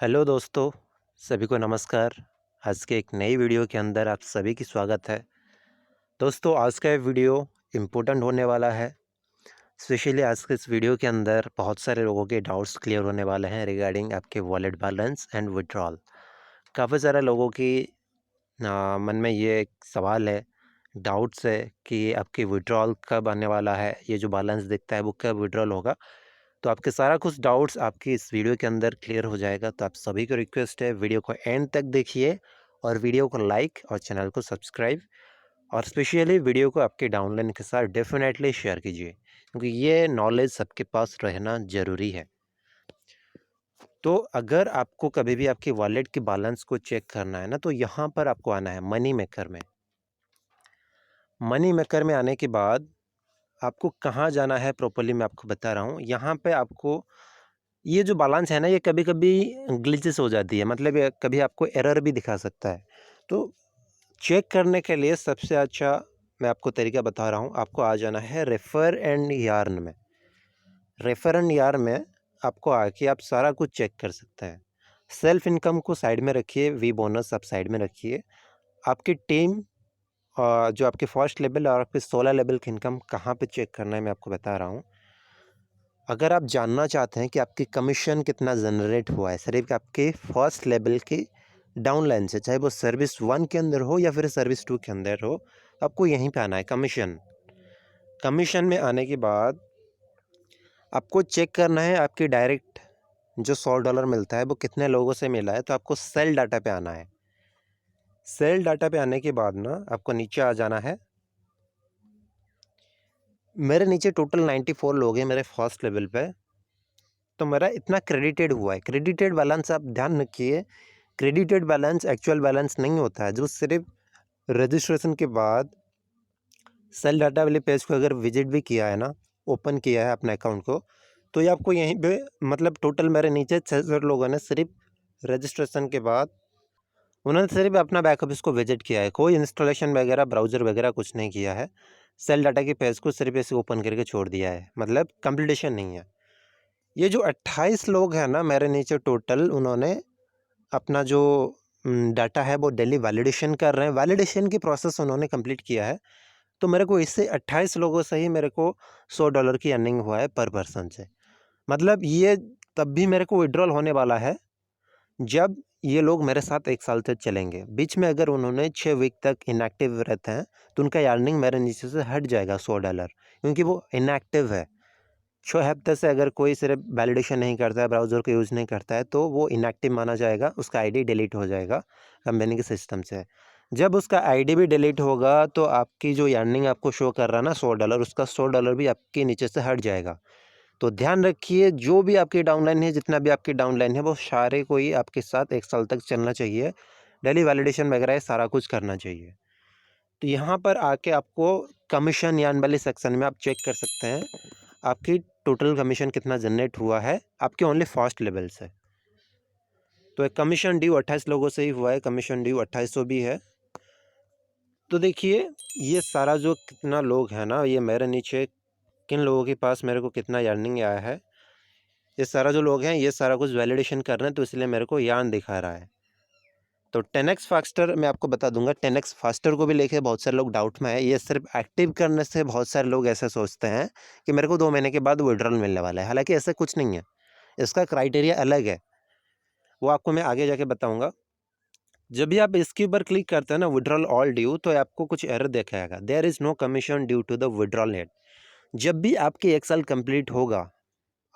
Hello दोस्तों, सभी को नमस्कार। आज के एक नई वीडियो के अंदर आप सभी की स्वागत है। दोस्तों, आज का ये वीडियो इम्पोर्टेंट होने वाला है। स्पेशली आज के इस वीडियो के अंदर बहुत सारे लोगों के डाउट्स क्लियर होने वाले हैं रिगार्डिंग आपके वॉलेट बैलेंस एंड विड्रॉल। काफ़ी सारे लोगों की मन में ये एक सवाल है, डाउट्स है कि आपकी विड्रॉल कब आने वाला है, ये जो बैलेंस दिखता है वो कब विड्रॉल होगा। तो आपके सारा कुछ डाउट्स आपकी इस वीडियो के अंदर क्लियर हो जाएगा। तो आप सभी को रिक्वेस्ट है, वीडियो को एंड तक देखिए और वीडियो को लाइक और चैनल को सब्सक्राइब और स्पेशली वीडियो को आपके डाउनलाइन के साथ डेफिनेटली शेयर कीजिए, क्योंकि ये नॉलेज सबके पास रहना ज़रूरी है। तो अगर आपको कभी भी आपकी वॉलेट के बैलेंस को चेक करना है ना, तो यहाँ पर आपको आना है मनी मेकर में। मनी मेकर में आने के बाद आपको कहाँ जाना है प्रॉपर्ली मैं आपको बता रहा हूँ। यहाँ पे आपको ये जो बैलेंस है ना, ये कभी-कभी ग्लिचेस हो जाती है, मतलब ये कभी आपको एरर भी दिखा सकता है। तो चेक करने के लिए सबसे अच्छा मैं आपको तरीका बता रहा हूँ, आपको आ जाना है रेफर एंड यार्न में। रेफर एंड यार्न में आपको आके आप सारा कुछ चेक कर सकते हैं। सेल्फ इनकम को साइड में रखिए, वी बोनस आप साइड में रखिए। आपकी टीम जो आपके फर्स्ट लेवल और आपके 16 लेवल की इनकम कहाँ पे चेक करना है मैं आपको बता रहा हूँ। अगर आप जानना चाहते हैं कि आपकी कमीशन कितना जनरेट हुआ है सिर्फ आपके फर्स्ट लेवल की डाउनलाइन से, चाहे वो सर्विस 1 के अंदर हो या फिर सर्विस 2 के अंदर हो, आपको यहीं पे आना है कमीशन। कमीशन में आने के बाद आपको चेक करना है आपकी डायरेक्ट जो $100 मिलता है वो कितने लोगों से मिला है। तो आपको सेल डाटा पे आना है। सेल डाटा पे आने के बाद ना आपको नीचे आ जाना है। मेरे नीचे टोटल 94 लोग हैं मेरे फर्स्ट लेवल पे, तो मेरा इतना क्रेडिटेड हुआ है। क्रेडिटेड बैलेंस आप ध्यान रखिए, क्रेडिटेड बैलेंस एक्चुअल बैलेंस नहीं होता है, जो सिर्फ रजिस्ट्रेशन के बाद सेल डाटा वाले पेज को अगर विजिट भी किया है ना, ओपन किया है अपने अकाउंट को, तो ये आपको यहीं पे मतलब टोटल मेरे नीचे 600 लोगों ने सिर्फ रजिस्ट्रेशन के बाद उन्होंने सिर्फ अपना बैक ऑफिस को विजिट किया है, कोई इंस्टॉलेशन वगैरह ब्राउज़र वगैरह कुछ नहीं किया है। सेल डाटा के पेज को सिर्फ ऐसे ओपन करके छोड़ दिया है, मतलब कंप्लीटेशन नहीं है। ये जो 28 लोग हैं ना मेरे नीचे टोटल, उन्होंने अपना जो डाटा है वो डेली वैलिडेशन कर रहे हैं। वैलिडेशन की प्रोसेस उन्होंने कंप्लीट किया है। तो मेरे को इससे 28 लोगों से ही मेरे को $100 की अर्निंग हुआ है पर पर्सन से। मतलब ये तब भी मेरे को विड्रॉल होने वाला है जब ये लोग मेरे साथ 1 साल तक चलेंगे। बीच में अगर उन्होंने 6 वीक तक इनएक्टिव रहते हैं तो उनका अर्निंग मेरे नीचे से हट जाएगा $100, क्योंकि वो इनएक्टिव है। 6 हफ्ते से अगर कोई सिर्फ वैलिडेशन नहीं करता है, ब्राउज़र को यूज़ नहीं करता है, तो वो इनएक्टिव माना जाएगा, उसका आईडी डिलीट हो जाएगा कंपनी के सिस्टम से। जब उसका आईडी भी डिलीट होगा तो आपकी जो अर्निंग आपको शो कर रहा है ना $100, उसका $100 भी आपके नीचे से हट जाएगा। तो ध्यान रखिए, जो भी आपकी डाउनलाइन है, जितना भी आपकी डाउनलाइन है, वो सारे को ही आपके साथ 1 साल तक चलना चाहिए। डेली वैलिडेशन वगैरह ये सारा कुछ करना चाहिए। तो यहाँ पर आके आपको कमीशन यान वाले सेक्शन में आप चेक कर सकते हैं, आपकी टोटल कमीशन कितना जनरेट हुआ है आपके ओनली फर्स्ट लेवल से। तो एक कमीशन ड्यू 28 लोगों से ही हुआ है, कमीशन ड्यू 2800 भी है। तो देखिए, ये सारा जो कितना लोग हैं ना, ये मेरे नीचे किन लोगों के पास मेरे को कितना अर्निंग आया है, ये सारा जो लोग हैं ये सारा कुछ वैलिडेशन कर रहे हैं, तो इसलिए मेरे को यार्न दिखा रहा है। तो 10x फास्टर मैं आपको बता दूंगा। 10x फास्टर को भी लेके बहुत सारे लोग डाउट में है। ये सिर्फ एक्टिव करने से बहुत सारे लोग ऐसे सोचते हैं कि मेरे को 2 महीने के बाद विड्रॉल मिलने वाला है, हालांकि ऐसा कुछ नहीं है। इसका क्राइटेरिया अलग है, वो आपको मैं आगे जाके बताऊंगा। जब भी आप इसके ऊपर क्लिक करते हैं ना, विड्रॉल ऑल ड्यू, तो आपको कुछ एरर दिखाएगा, there is no commission due to the withdrawal head. जब भी आपके 1 साल कंप्लीट होगा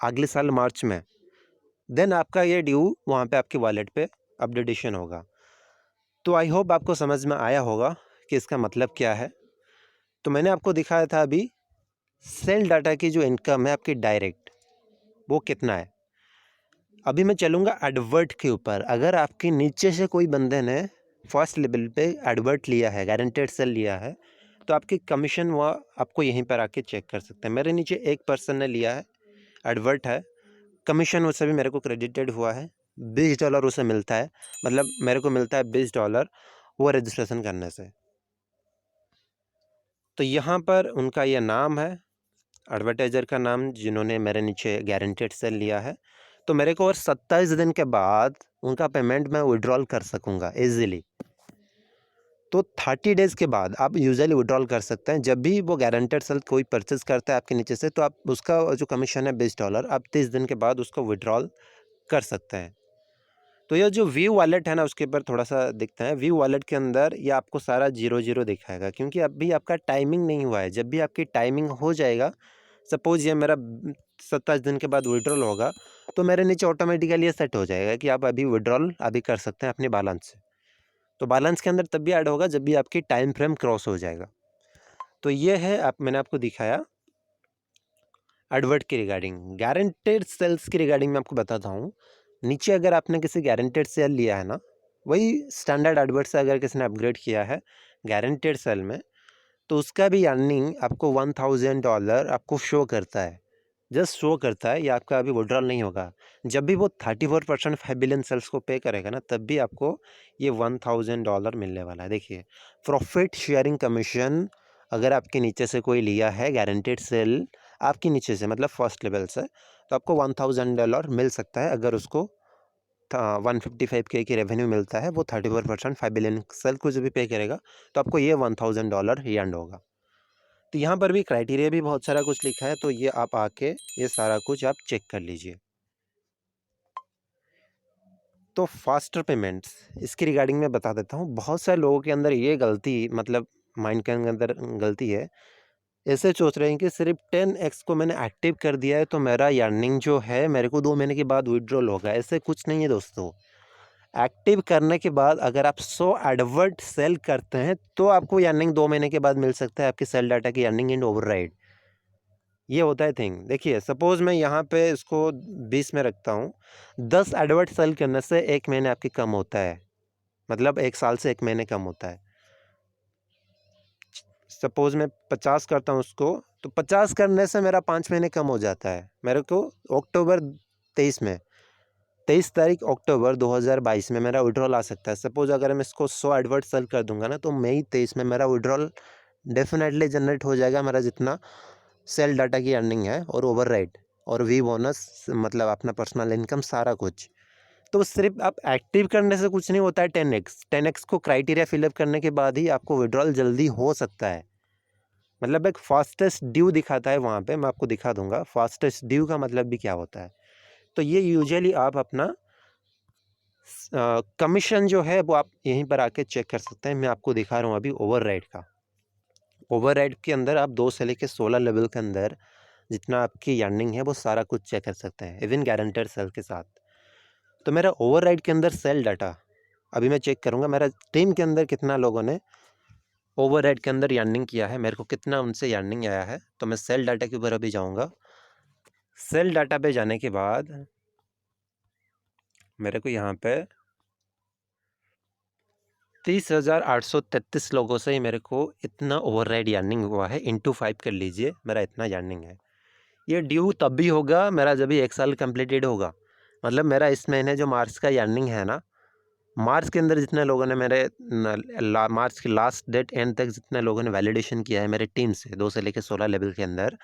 अगले साल मार्च में, देन आपका ये ड्यू वहाँ पे आपके वॉलेट पे अपडेटेशन होगा। तो आई होप आपको समझ में आया होगा कि इसका मतलब क्या है। तो मैंने आपको दिखाया था अभी सेल डाटा की जो इनकम है आपकी डायरेक्ट, वो कितना है। अभी मैं चलूँगा एडवर्ट के ऊपर। अगर आपके नीचे से कोई बंदे ने फर्स्ट लेवल पे एडवर्ट लिया है, गारंटेड सेल लिया है, तो आपकी कमीशन वो आपको यहीं पर आके चेक कर सकते हैं। मेरे नीचे एक पर्सन ने लिया है, एडवर्ट है, कमीशन उससे भी मेरे को क्रेडिटेड हुआ है, $20 उसे मिलता है, मतलब मेरे को मिलता है $20 वो रजिस्ट्रेशन करने से। तो यहाँ पर उनका ये नाम है, एडवर्टाइज़र का नाम, जिन्होंने मेरे नीचे गारंटेड सेल लिया है। तो मेरे को और 27 दिन के बाद उनका पेमेंट मैं विड्रॉल कर सकूँगा ईज़िली। तो 30 डेज़ के बाद आप यूजुअली विड्रॉल कर सकते हैं। जब भी वो गारंटेड सेल कोई परचेज़ करता है आपके नीचे से, तो आप उसका जो कमीशन है $20 आप 30 दिन के बाद उसको विड्रॉल कर सकते हैं। तो ये जो व्यू वॉलेट है ना, उसके ऊपर थोड़ा-सा देखते हैं। व्यू वॉलेट के अंदर ये आपको सारा 0-0 दिखाएगा, क्योंकि अभी आपका टाइमिंग नहीं हुआ है। जब भी आपकी टाइमिंग हो जाएगा, सपोज़ ये मेरा 27 दिन के बाद विड्रॉल होगा, तो मेरे नीचे ऑटोमेटिकली ये सेट हो जाएगा कि आप अभी विड्रॉल अभी कर सकते हैं अपने बैलेंस से। तो बैलेंस के अंदर तब भी ऐड होगा जब भी आपकी टाइम फ्रेम क्रॉस हो जाएगा। तो ये है, मैंने आपको दिखाया एडवर्ट के रिगार्डिंग। गारंटेड सेल्स के रिगार्डिंग मैं आपको बताता हूँ। नीचे अगर आपने किसी गारंटेड सेल लिया है ना, वही स्टैंडर्ड एडवर्ट से अगर किसी ने अपग्रेड किया है गारंटेड सेल में, तो उसका भी अर्निंग आपको $1000 आपको शो करता है। जस्ट शो करता है, ये आपका अभी विड्रॉल नहीं होगा। जब भी वो 34% 5 बिलियन सेल्स को पे करेगा ना, तब भी आपको ये $1000 मिलने वाला है। देखिए, प्रॉफिट शेयरिंग कमीशन अगर आपके नीचे से कोई लिया है गारंटेड सेल, आपके नीचे से मतलब फर्स्ट लेवल से, तो आपको $1000 मिल सकता है। अगर उसको 155K की रेवेन्यू मिलता है, वो 34% 5 बिलियन सेल को जब भी पे करेगा, तो आपको ये $1000 ही अर्न होगा। तो यहाँ पर भी क्राइटेरिया भी बहुत सारा कुछ लिखा है, तो ये आप आके ये सारा कुछ आप चेक कर लीजिए। तो फास्टर पेमेंट्स, इसके रिगार्डिंग मैं बता देता हूँ। बहुत सारे लोगों के अंदर ये गलती, मतलब माइंड के अंदर गलती है, ऐसे सोच रहे हैं कि सिर्फ 10x को मैंने एक्टिव कर दिया है तो मेरा अर्निंग जो है मेरे को 2 महीने के बाद विड्रॉल होगा। ऐसे कुछ नहीं है दोस्तों। एक्टिव करने के बाद अगर आप 100 एडवर्ट सेल करते हैं, तो आपको अर्निंग 2 महीने के बाद मिल सकता है, आपकी सेल डाटा की अर्निंग एंड ओवरराइड। ये होता है थिंग। देखिए, सपोज़ मैं यहाँ पे इसको 20 में रखता हूँ, 10 एडवर्ट सेल करने से 1 महीने आपकी कम होता है, मतलब 1 साल से 1 महीने कम होता है। सपोज़ मैं 50 करता हूँ उसको, तो 50 करने से मेरा 5 महीने कम हो जाता है। मेरे को अक्टूबर 23 में, 23 तारीख अक्टूबर 2022 में मेरा विड्रॉल आ सकता है। सपोज़ अगर मैं इसको 100 एडवर्ट सेल कर दूँगा ना, तो मई 23 में मेरा विड्रॉल डेफ़िनेटली जनरेट हो जाएगा, मेरा जितना सेल डाटा की अर्निंग है और ओवरराइड और वी बोनस, मतलब अपना पर्सनल इनकम सारा कुछ। तो सिर्फ आप एक्टिव करने से कुछ नहीं होता है। 10x को क्राइटेरिया फिलअप करने के बाद ही आपको विड्रॉल जल्दी हो सकता है। मतलब एक फास्टेस्ट ड्यू दिखाता है वहाँ पे, मैं आपको दिखा दूंगा फास्टेस्ट ड्यू का मतलब भी क्या होता है। तो ये यूजुअली आप अपना कमीशन जो है वो आप यहीं पर आके चेक कर सकते हैं। मैं आपको दिखा रहा हूँ अभी ओवरराइड का। ओवरराइड के अंदर आप 2 से लेकर 16 लेवल के अंदर जितना आपकी अर्निंग है वो सारा कुछ चेक कर सकते हैं, इवन गारंटेड सेल के साथ। तो मेरा ओवरराइड के अंदर सेल डाटा अभी मैं चेक करूँगा, मेरा टीम के अंदर कितना लोगों ने ओवरराइड के अंदर अर्निंग किया है, मेरे को कितना उनसे अर्निंग आया है। तो मैं सेल डाटा के ऊपर अभी जाऊँगा। सेल डाटा पे जाने के बाद मेरे को यहाँ पे 30,833 लोगों से ही मेरे को इतना ओवरराइड अर्निंग हुआ है। इंटू 5 कर लीजिए, मेरा इतना अर्निंग है। ये ड्यू तब भी होगा मेरा जब भी 1 साल कंप्लीटेड होगा। मतलब मेरा इस महीने जो मार्च का अर्निंग है ना, मार्च के अंदर जितने लोगों ने मेरे मार्च की लास्ट डेट एंड तक जितने लोगों ने वैलिडेशन किया है मेरे टीम से 2 से लेकर 16 लेवल के अंदर,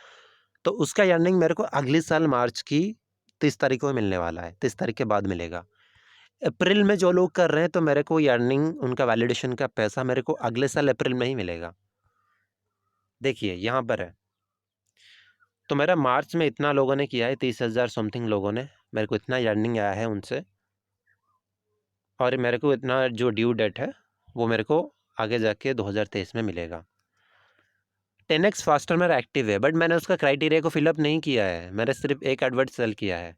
तो उसका अर्निंग मेरे को अगले साल मार्च की 30 तारीख को मिलने वाला है। 30 तारीख के बाद मिलेगा। अप्रैल में जो लोग कर रहे हैं, तो मेरे को ये अर्निंग उनका वैलिडेशन का पैसा मेरे को अगले साल अप्रैल में ही मिलेगा। देखिए यहाँ पर है। तो मेरा मार्च में इतना लोगों ने किया है, 30,000 समथिंग लोगों ने, मेरे को इतना अर्निंग आया है उनसे। और मेरे को इतना जो ड्यू डेट है वो मेरे को आगे जाके 2023 में मिलेगा। 10x फास्टर मेरा एक्टिव है, बट मैंने उसका क्राइटेरिया को फिलअप नहीं किया है। मैंने सिर्फ एक एडवर्ट सेल किया है।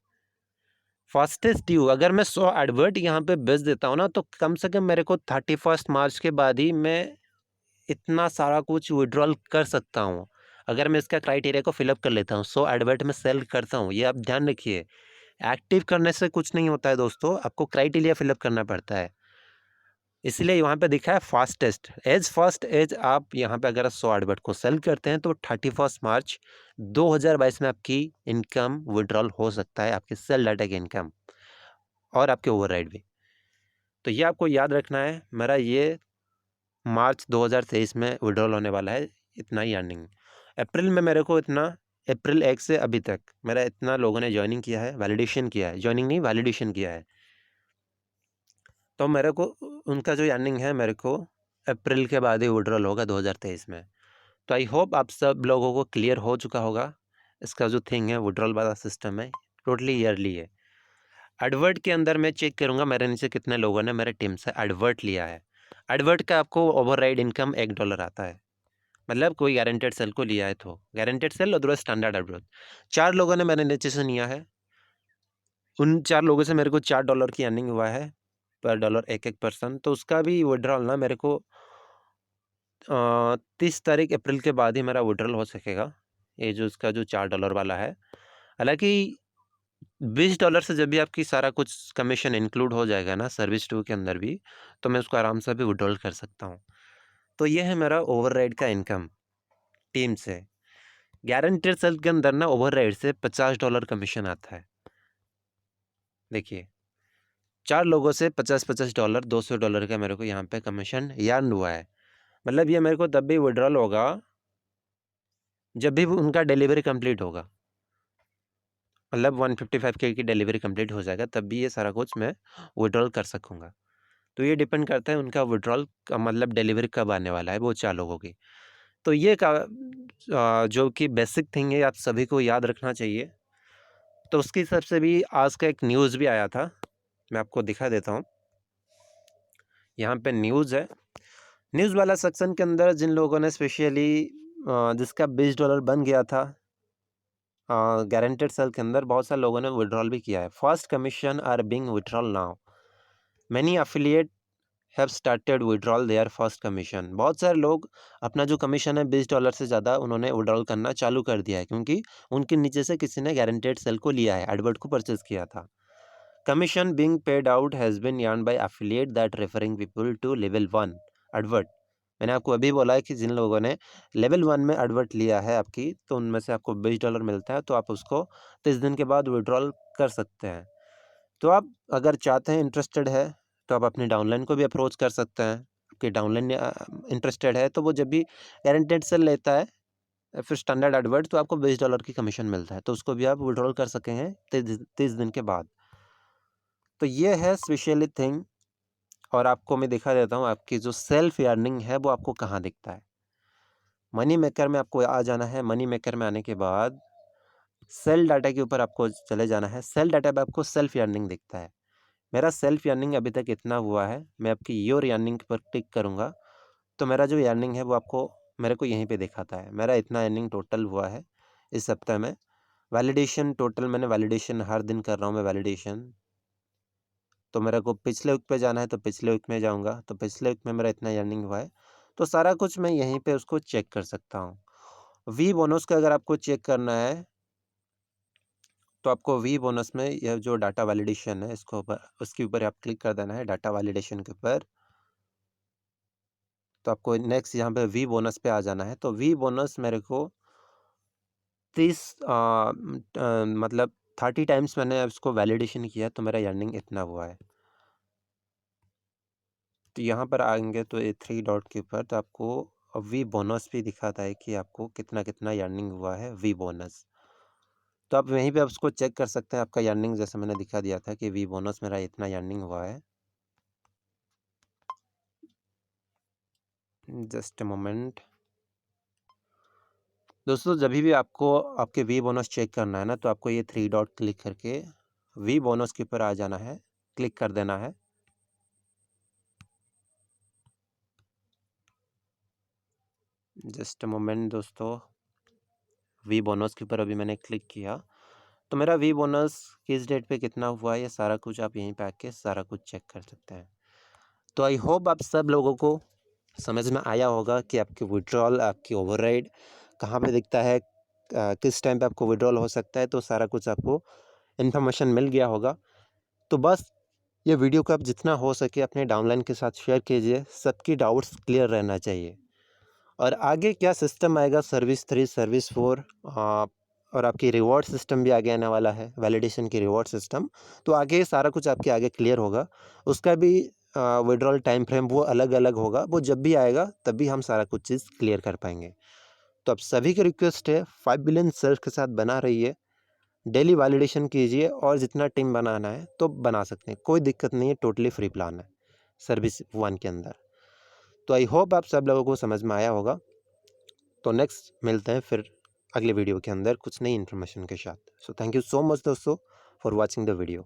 फास्टेस्ट ड्यू अगर मैं 100 एडवर्ट यहाँ पे बेच देता हूँ ना, तो कम से कम मेरे को 31 मार्च के बाद ही मैं इतना सारा कुछ विड्रॉल कर सकता हूँ। अगर मैं इसका क्राइटेरिया को फिलअप कर लेता हूँ, 100 एडवर्ट में सेल करता हूँ, ये आप ध्यान रखिए। एक्टिव करने से कुछ नहीं होता है दोस्तों, आपको क्राइटेरिया फिलअप करना पड़ता है। इसलिए यहाँ पे दिखा है फास्टेस्ट, एज फास्ट एज आप यहाँ पे अगर 100 एडवर्ट को सेल करते हैं, तो 31 मार्च 2022 में आपकी इनकम विड्रॉल हो सकता है, आपके सेल डाटा की इनकम और आपके ओवरराइड भी। तो ये आपको याद रखना है। मेरा ये मार्च 2023 में विड्रॉल होने वाला है, इतना ही अर्निंग। अप्रैल में मेरे को इतना, अप्रैल 1 से अभी तक मेरा इतना लोगों ने ज्वाइनिंग किया है, वैलिडेशन किया है, ज्वाइनिंग नहीं वैलिडेशन किया है। तो मेरे को उनका जो अर्निंग है मेरे को अप्रैल के बाद ही विड्रॉल होगा 2023 में। तो आई होप आप सब लोगों को क्लियर हो चुका होगा। इसका जो थिंग है विड्रॉल वाला सिस्टम है टोटली ईयरली है। एडवर्ट के अंदर मैं चेक करूँगा मेरे नीचे कितने लोगों ने मेरे टीम से एडवर्ट लिया है। एडवर्ट का आपको ओवरराइड इनकम $1 आता है, मतलब कोई गारंटेड सेल को लिया है तो गारंटेड सेल और स्टैंडर्ड एडवर्ट 4 लोगों ने मेरे नीचे से लिया है। उन 4 लोगों से मेरे को $4 की अर्निंग हुआ है पर डॉलर एक पर्सन। तो उसका भी विड्रॉल ना मेरे को 30 तारीख अप्रैल के बाद ही मेरा विड्रॉल हो सकेगा, ये जो इसका जो $4 वाला है। हालांकि $20 से जब भी आपकी सारा कुछ कमीशन इंक्लूड हो जाएगा ना सर्विस टू के अंदर भी, तो मैं उसको आराम से भी विड्रॉल कर सकता हूँ। तो ये है मेरा ओवरराइड का इनकम टीम से। गारंटेड सेल के अंदर ना ओवरराइड से $50 कमीशन आता है। देखिए 4 लोगों से $50 $200 का मेरे को यहाँ पे कमीशन यार्न हुआ है। मतलब ये मेरे को तब भी विड्रॉल होगा जब भी उनका डिलीवरी कंप्लीट होगा, मतलब 155K की डिलीवरी कंप्लीट हो जाएगा तब भी ये सारा कुछ मैं विड्रॉल कर सकूँगा। तो ये डिपेंड करता है उनका विड्रॉल का मतलब डिलीवरी कब आने वाला है वो 4 लोगों की। तो ये जो कि बेसिक थिंग है आप सभी को याद रखना चाहिए। तो उसके हिसाब से भी आज का एक न्यूज़ भी आया था, मैं आपको दिखा देता हूँ। यहाँ पे न्यूज़ है, न्यूज़ वाला सेक्शन के अंदर जिन लोगों ने स्पेशली जिसका $20 बन गया था गारंटेड सेल के अंदर, बहुत सारे लोगों ने विड्रॉल भी किया है। First commission are being withdrawal now, many affiliate have started withdrawal their first commission. बहुत सारे लोग अपना जो कमीशन है $20 से ज़्यादा उन्होंने विड्रॉल करना चालू कर दिया है, क्योंकि उनके नीचे से किसी ने गारंटेड सेल को लिया है, एडवर्ट को परचेज किया था। Commission being paid out has been earned by affiliate that referring people to level 1 advert. मैंने आपको अभी बोला है कि जिन लोगों ने लेवल 1 में एडवर्ट लिया है आपकी, तो उनमें से आपको $20 मिलता है, तो आप उसको 30 दिन के बाद विड्रॉल कर सकते हैं। तो आप अगर चाहते हैं, इंटरेस्टेड है, तो आप अपनी डाउनलाइन को भी अप्रोच कर सकते हैं। आपकी डाउनलाइन इंटरेस्टेड है तो वो जब भी गारंटेड सेल लेता है फिर स्टैंडर्ड एडवर्ट, तो आपको $20 की कमीशन मिलता है, तो उसको भी आप विड्रॉल कर सकेंगे 30 दिन के बाद। तो ये है स्पेशली थिंग। और आपको मैं दिखा देता हूँ आपकी जो सेल्फ अर्निंग है वो आपको कहाँ दिखता है। मनी मेकर में आपको आ जाना है। मनी मेकर में आने के बाद सेल डाटा के ऊपर आपको चले जाना है। सेल डाटा पे आपको सेल्फ अर्निंग दिखता है। मेरा सेल्फ अर्निंग अभी तक इतना हुआ है। मैं आपकी योर अर्निंग पर क्लिक करूँगा तो मेरा जो अर्निंग है वो आपको मेरे को यहीं पे दिखाता है। मेरा इतना अर्निंग टोटल हुआ है इस सप्ताह में। वैलिडेशन टोटल मैंने वैलिडेशन हर दिन कर रहा हूँ मैं वैलिडेशन। तो मेरे को पिछले वीक पे जाना है तो पिछले वीक में जाऊँगा, तो पिछले वीक में मेरा इतना अर्निंग हुआ है। तो सारा कुछ मैं यहीं पे उसको चेक कर सकता हूँ। वी बोनस का अगर आपको चेक करना है तो आपको वी बोनस में यह जो डाटा वैलिडेशन है इसको उसके ऊपर आप क्लिक कर देना है, डाटा वैलिडेशन के ऊपर। तो आपको नेक्स्ट यहाँ पे वी बोनस पे आ जाना है। तो वी बोनस मेरे को 30 मतलब 30 टाइम्स मैंने उसको वैलिडेशन किया तो मेरा अर्निंग इतना हुआ है। तो यहाँ पर आएंगे तो ये 3 डॉट के ऊपर तो आपको वी बोनस भी दिखाता है कि आपको कितना कितना अर्निंग हुआ है वी बोनस। तो आप वहीं पे आप उसको चेक कर सकते हैं आपका अर्निंग, जैसे मैंने दिखा दिया था कि वी बोनस मेरा इतना अर्निंग हुआ है। जस्ट अ मोमेंट दोस्तों, जब भी आपको आपके वी बोनस चेक करना है ना तो आपको ये 3 डॉट क्लिक करके वी बोनस के ऊपर आ जाना है, क्लिक कर देना है। जस्ट अ मोमेंट दोस्तों, वी बोनस के ऊपर अभी मैंने क्लिक किया तो मेरा वी बोनस किस डेट पे कितना हुआ है ये सारा कुछ आप यहीं पे आके सारा कुछ चेक कर सकते हैं। तो आई होप आप सब लोगों को समझ में आया होगा कि आपकी विड्रॉल आपकी ओवरराइड कहाँ पे दिखता है, किस टाइम पे आपको विड्रॉल हो सकता है, तो सारा कुछ आपको इन्फॉर्मेशन मिल गया होगा। तो बस ये वीडियो को आप जितना हो सके अपने डाउनलाइन के साथ शेयर कीजिए, सबकी डाउट्स क्लियर रहना चाहिए। और आगे क्या सिस्टम आएगा सर्विस 3 सर्विस 4 और आपकी रिवॉर्ड सिस्टम भी आगे आने वाला है, वैलिडेशन की रिवॉर्ड सिस्टम। तो आगे सारा कुछ आपके आगे क्लियर होगा। उसका भी विड्रॉल टाइम फ्रेम वो अलग अलग होगा, वो जब भी आएगा तभी हम सारा कुछ चीज़ क्लियर कर पाएंगे। तो आप सभी की रिक्वेस्ट है 5 बिलियन सेल्स के साथ बना रहिए, डेली वैलिडेशन कीजिए और जितना टीम बनाना है तो बना सकते हैं, कोई दिक्कत नहीं है, टोटली फ्री प्लान है। सर्विस 1 के अंदर। तो आई होप आप सब लोगों को समझ में आया होगा। तो नेक्स्ट मिलते हैं फिर अगले वीडियो के अंदर कुछ नई इन्फॉर्मेशन के साथ। So thank you so much दोस्तों फॉर वॉचिंग द वीडियो।